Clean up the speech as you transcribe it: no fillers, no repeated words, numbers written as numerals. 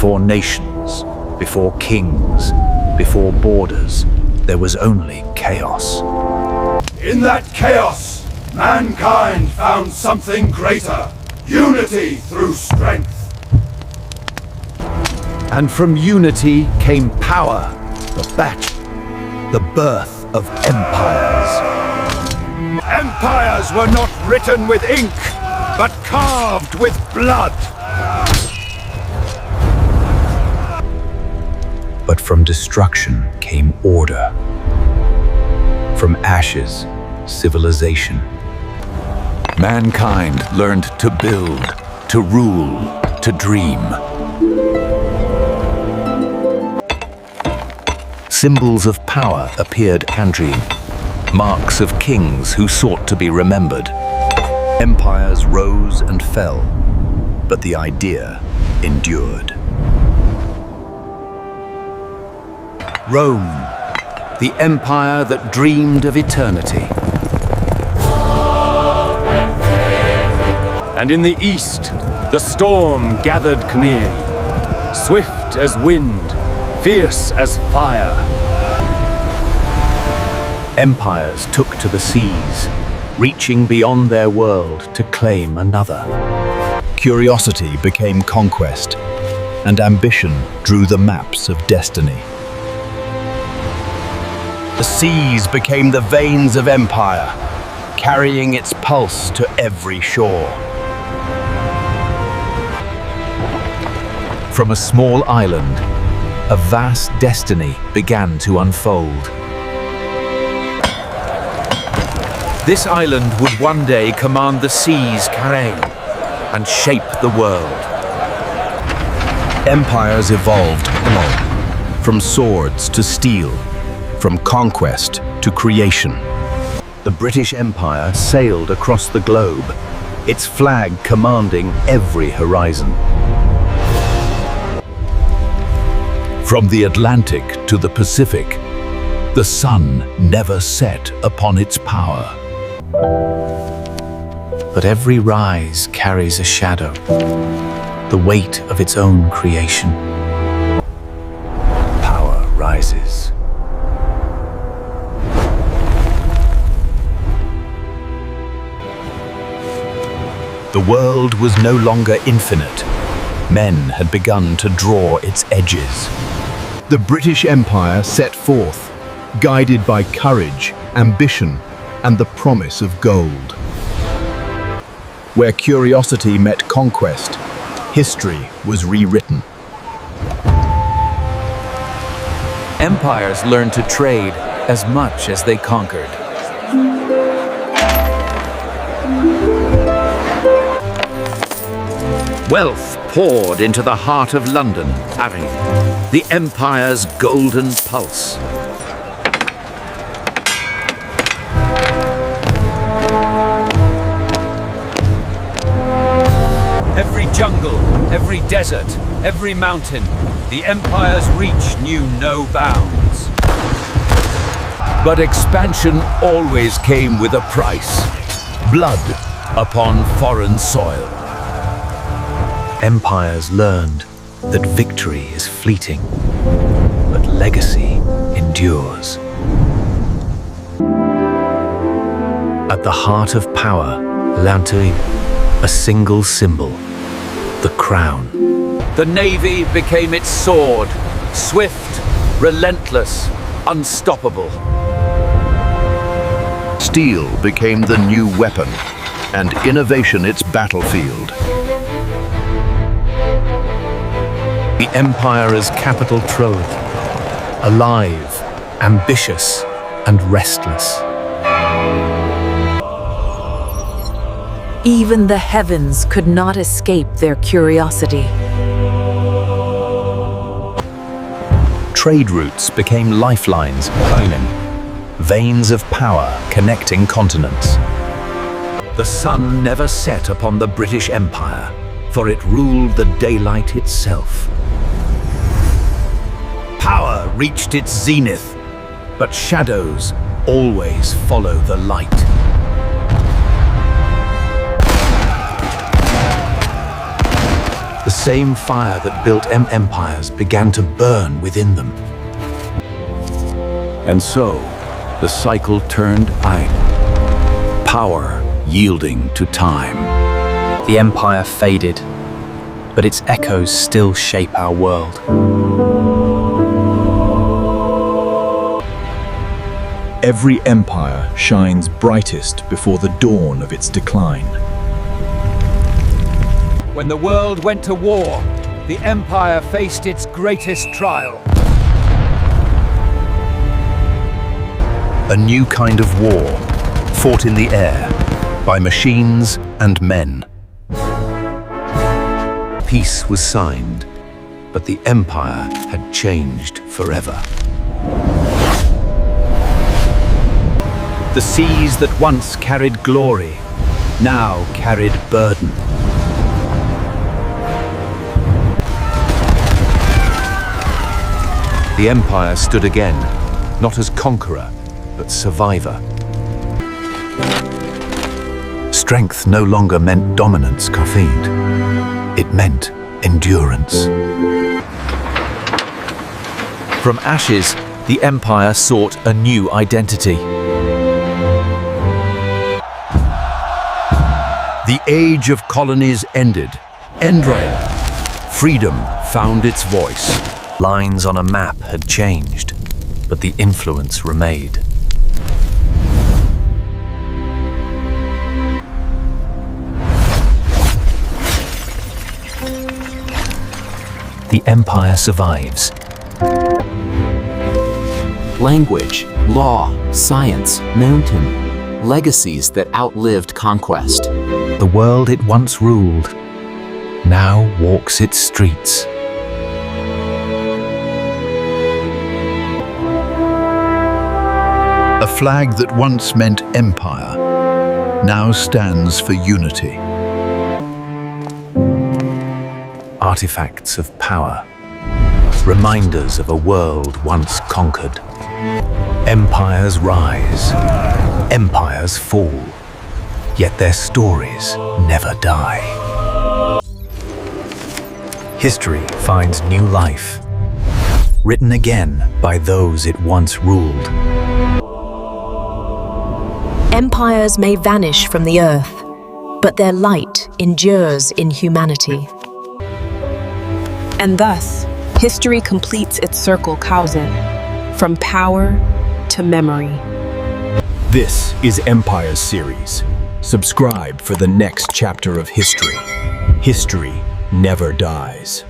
Before nations, before kings, before borders, there was only chaos. In that chaos, mankind found something greater. Unity through strength. And from unity came power, the birth of empires. Empires were not written with ink, but carved with blood. But from destruction came order. From ashes, civilization. Mankind learned to build, to rule, to dream. Symbols of power appeared androgyne, marks of kings who sought to be remembered. Empires rose and fell, but the idea endured. Rome, the empire that dreamed of eternity. And in the east, the storm gathered near, swift as wind, fierce as fire. Empires took to the seas, reaching beyond their world to claim another. Curiosity became conquest, and ambition drew the maps of destiny. The seas became the veins of empire, carrying its pulse to every shore. From a small island, a vast destiny began to unfold. This island would one day command the sea's carré and shape the world. Empires evolved from swords to steel, from conquest to creation. The British Empire sailed across the globe, its flag commanding every horizon. From the Atlantic to the Pacific, the sun never set upon its power. But every rise carries a shadow, the weight of its own creation. Power rises. The world was no longer infinite. Men had begun to draw its edges. The British Empire set forth, guided by courage, ambition, and the promise of gold. Where curiosity met conquest, history was rewritten. Empires learned to trade as much as they conquered. Wealth poured into the heart of London, the empire's golden pulse. Every jungle, every desert, every mountain, the empire's reach knew no bounds. But expansion always came with a price: blood upon foreign soil. Empires learned that victory is fleeting, but legacy endures. At the heart of power, l'intérêt, a single symbol, the crown. The navy became its sword, swift, relentless, unstoppable. Steel became the new weapon, and innovation its battlefield. The empire as capital trove, alive, ambitious, and restless. Even the heavens could not escape their curiosity. Trade routes became lifelines, veins of power connecting continents. The sun never set upon the British Empire, for it ruled the daylight itself. Power reached its zenith, but shadows always follow the light. The same fire that built empires began to burn within them. And so, the cycle turned idle. Power yielding to time. The empire faded, but its echoes still shape our world. Every empire shines brightest before the dawn of its decline. When the world went to war, the Empire faced its greatest trial. A new kind of war, fought in the air, by machines and men. Peace was signed, but the empire had changed forever. The seas that once carried glory, now carried burden. The empire stood again, not as conqueror, but survivor. Strength no longer meant dominance, Kafid. It meant endurance. From ashes, the empire sought a new identity. The age of colonies ended. Endroid. Freedom found its voice. Lines on a map had changed, but the influence remained. The empire survives. Language, law, science, mountain. Legacies that outlived conquest. The world it once ruled now walks its streets. A flag that once meant empire now stands for unity. Artifacts of power, reminders of a world once conquered. Empires rise, empires fall, yet their stories never die. History finds new life, written again by those it once ruled. Empires may vanish from the earth, but their light endures in humanity. And thus, history completes its circle, Kausen, from power to memory. This is Empire's series. Subscribe for the next chapter of history. History never dies.